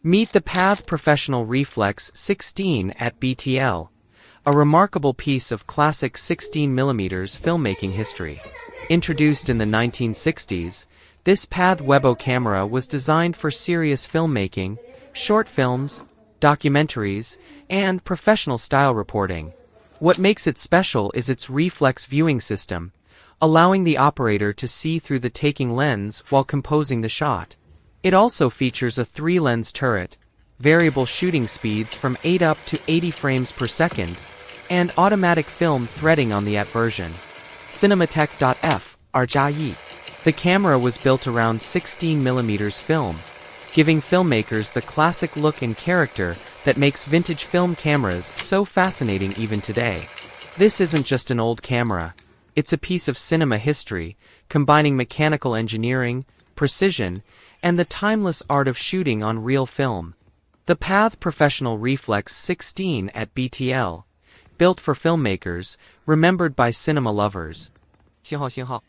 Meet the Pathé Professional Reflex 16 at BTL, a remarkable piece of classic 16mm filmmaking history. Introduced in the 1960s, this Pathé Webo camera was designed for serious filmmaking, short films, documentaries, and professional style reporting. What makes it special is its reflex viewing system, allowing the operator to see through the taking lens while composing the shot. It also features a 3-lens turret, variable shooting speeds from 8 up to 80 frames per second, and automatic film threading on the at version. Cinematography, RJI. The camera was built around 16mm film, giving filmmakers the classic look and character that makes vintage film cameras so fascinating even today. This isn't just an old camera, it's a piece of cinema history, combining mechanical engineering, precision, and the timeless art of shooting on real film. The Pathé Professional Reflex 16 at BTL, built for filmmakers, remembered by cinema lovers. 信号信号